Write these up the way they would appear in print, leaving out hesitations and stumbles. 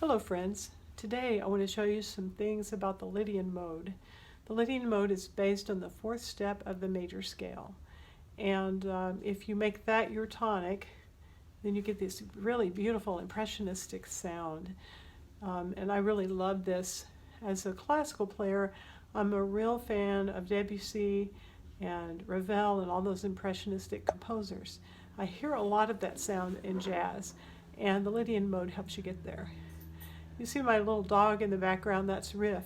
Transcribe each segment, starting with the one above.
Hello friends, today I want to show you some things about the Lydian mode. The Lydian mode is based on the fourth step of the major scale, and if you make that your tonic, then you get this really beautiful impressionistic sound, and I really love this. As a classical player, I'm a real fan of Debussy and Ravel and all those impressionistic composers. I hear a lot of that sound in jazz, and the Lydian mode helps you get there. You see my little dog in the background? That's Riff.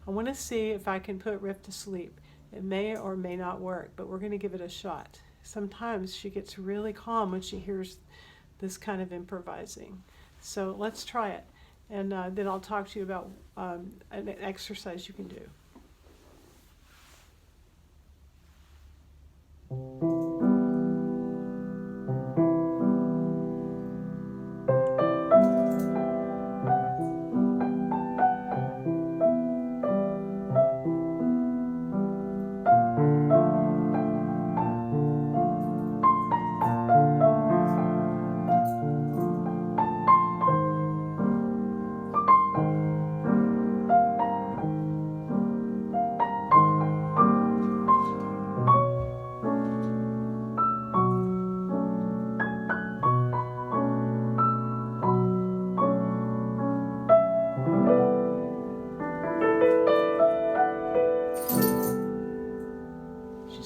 I want to see if I can put Riff to sleep. It may or may not work, but we're going to give it a shot. Sometimes she gets really calm when she hears this kind of improvising. So let's try it, and then I'll talk to you about an exercise you can do.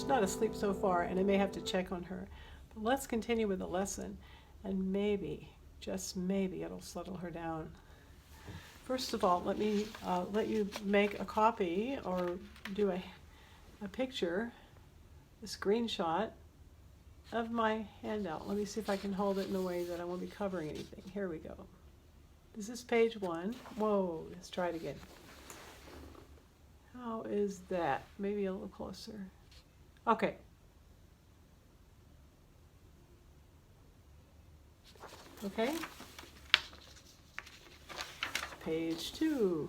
Not asleep so far, and I may have to check on her, but let's continue with the lesson, and maybe, just maybe, it'll settle her down. First of all, let me let you make a copy or do a picture, a screenshot of my handout. Let me see if I can hold it in a way that I won't be covering anything. Here we go. This is page 1. Whoa, let's try it again. How is that? Maybe a little closer. Okay. Okay. Page 2.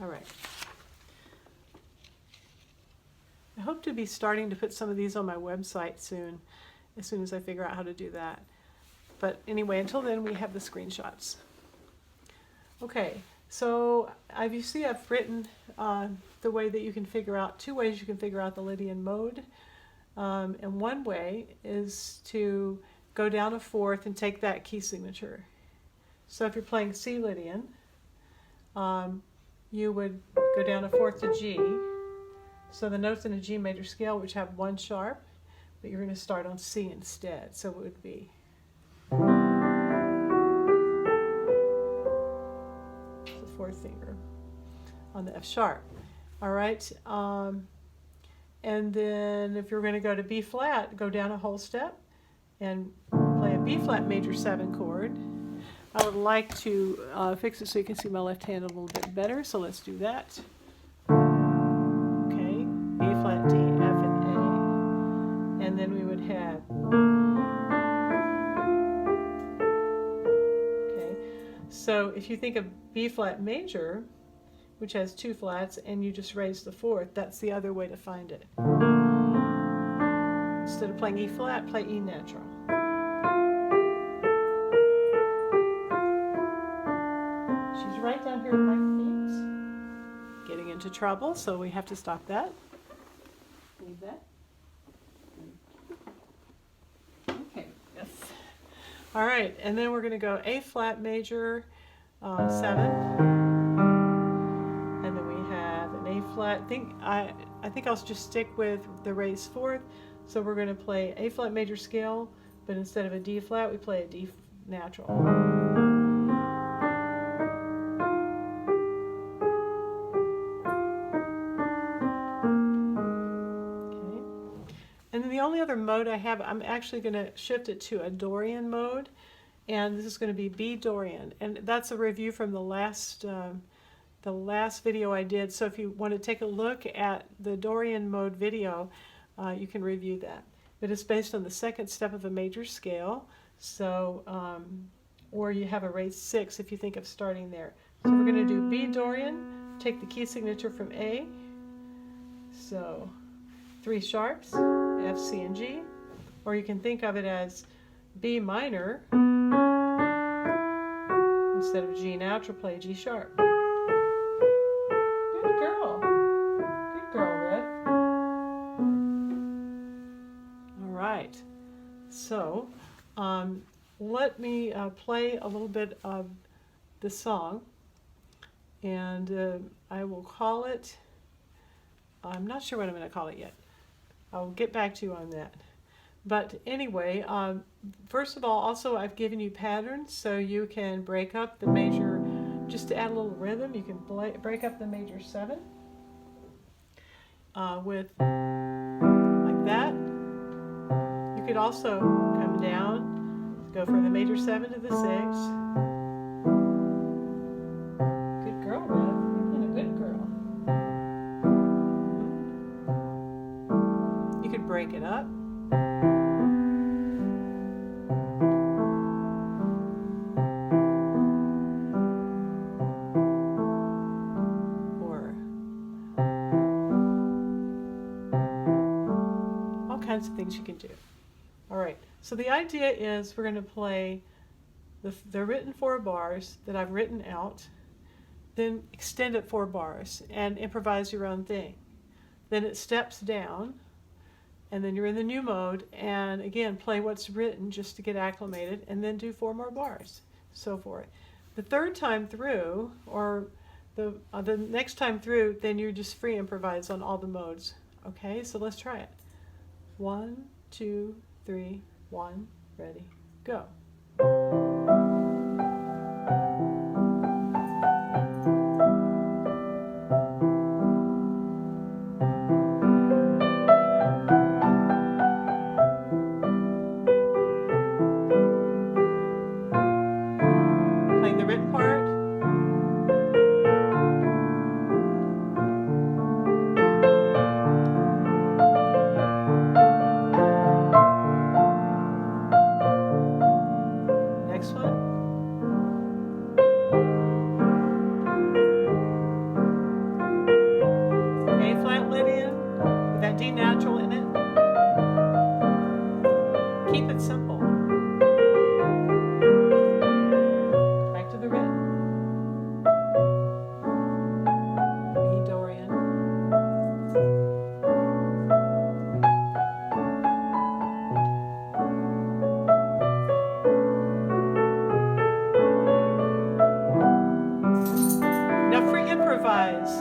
All right. I hope to be starting to put some of these on my website soon as I figure out how to do that. But anyway, until then, we have the screenshots. Okay, so you see I've written the way that you can figure out, 2 ways you can figure out the Lydian mode. And one way is to go down a fourth and take that key signature. So if you're playing C Lydian, you would go down a fourth to G. So the notes in a G major scale, which have 1 sharp, but you're going to start on C instead. So it would be the 4th finger on the F sharp. All right, and then if you're going to go to B flat, go down a whole step and play a B flat major 7 chord. I would like to fix it so you can see my left hand a little bit better, so let's do that. Okay, B flat, D, F, and A, and then we would have. So if you think of B flat major, which has 2 flats, and you just raise the 4th, that's the other way to find it. Instead of playing E flat, play E natural. She's right down here at my feet, getting into trouble, so we have to stop that. Leave that. Okay, yes. All right, and then we're going to go A flat major 7, and then we have an A flat. I think I'll just stick with the raised 4th. So we're going to play A flat major scale, but instead of a D flat, we play a D natural. And then the only other mode I have, I'm actually going to shift it to a Dorian mode, and this is going to be B Dorian, and that's a review from the last video I did. So if you want to take a look at the Dorian mode video, you can review that. But it's based on the 2nd step of a major scale, so or you have a raised 6 if you think of starting there. So we're going to do B Dorian, take the key signature from A. So 3 sharps, F, C, and G, or you can think of it as B minor instead of G natural, play G sharp. Good girl. Good girl, Riff. All right. So, let me play a little bit of the song, and I will call it, I'm not sure what I'm going to call it yet. I'll get back to you on that. But anyway, first of all, also I've given you patterns so you can break up the major, just to add a little rhythm, you can break up the major 7 with like that. You could also come down, go from the major 7 to the 6. Good girl, Riff. You've been a good girl. You could break it up. Kinds of things you can do. All right, so the idea is we're going to play the written 4 bars that I've written out, then extend it 4 bars and improvise your own thing. Then it steps down, and then you're in the new mode, and again play what's written just to get acclimated, and then do 4 more bars, so forth. The third time through, or the next time through, then you're just free improvise on all the modes. Okay, so let's try it. 1, 2, 3, 1, ready, go. Playing the written part. Lydian, with that D natural in it. Keep it simple. Back to the written. E Dorian. Now free improvise.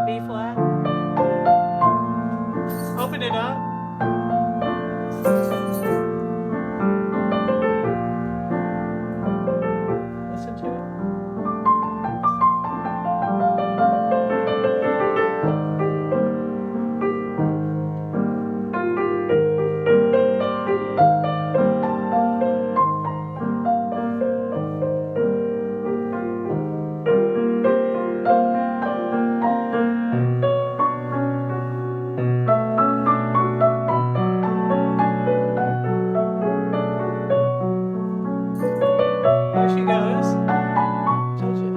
B flat. Open it up. Listen to it. There she goes. Told you.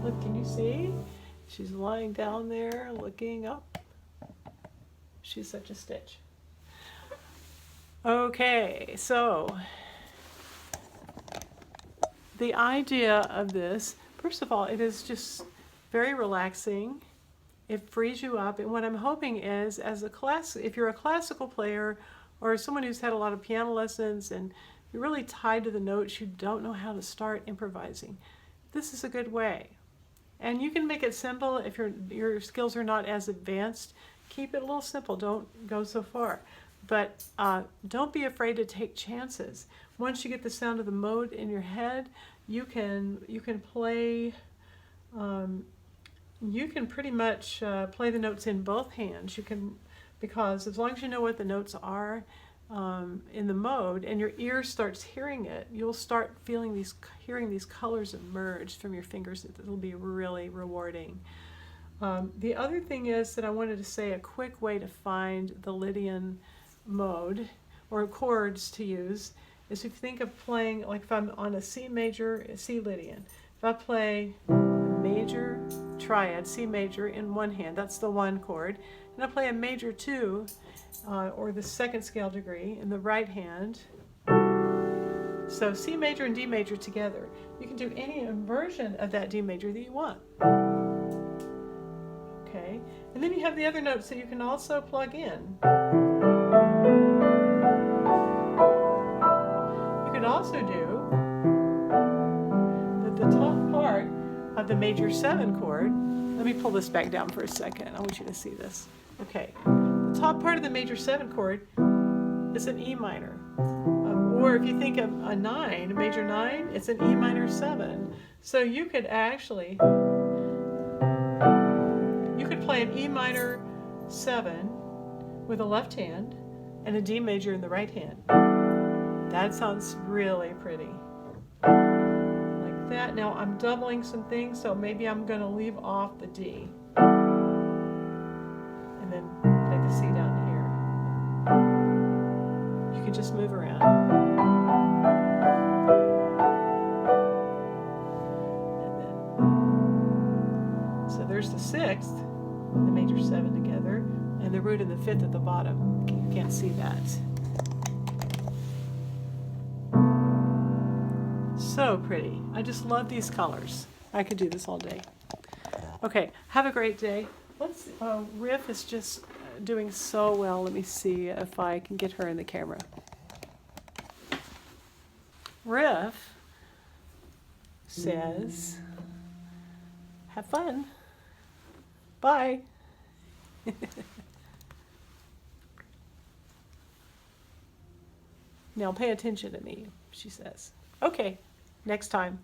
Look, can you see? She's lying down there looking up. She's such a stitch. Okay, so the idea of this, first of all, it is just very relaxing. It frees you up, and what I'm hoping is, as a if you're a classical player or someone who's had a lot of piano lessons and you're really tied to the notes, you don't know how to start improvising, this is a good way. And you can make it simple if your skills are not as advanced. Keep it a little simple, don't go so far. But don't be afraid to take chances. Once you get the sound of the mode in your head, you can play You can pretty much play the notes in both hands. You can, because as long as you know what the notes are in the mode, and your ear starts hearing it, you'll start hearing these colors emerge from your fingers. It'll be really rewarding. The other thing is that I wanted to say a quick way to find the Lydian mode or chords to use is if you think of playing, like if I'm on a C major, C Lydian, if I play major triad, C major in one hand, that's the one chord, and I play a major 2 or the second scale degree in the right hand, so C major and D major together. You can do any inversion of that D major that you want. Okay, and then you have the other notes that you can also plug in. You could also do the top part of the major 7 chord. Let me pull this back down for a second. I want you to see this. Okay, the top part of the major 7 chord is an E minor. Or if you think of a 9, a major 9, it's an E minor 7. So you could actually, play an E minor 7 with a left hand and a D major in the right hand. That sounds really pretty. Like that. Now I'm doubling some things, so maybe I'm going to leave off the D. And then play the C down here. You can just move around. And then, so there's the 6th. The major 7 together, and the root and the 5th at the bottom. You can't see that. So pretty. I just love these colors. I could do this all day. Okay, have a great day. Let's. Riff is just doing so well. Let me see if I can get her in the camera. Riff says, "Have fun. Bye." Now pay attention to me, she says. Okay, next time.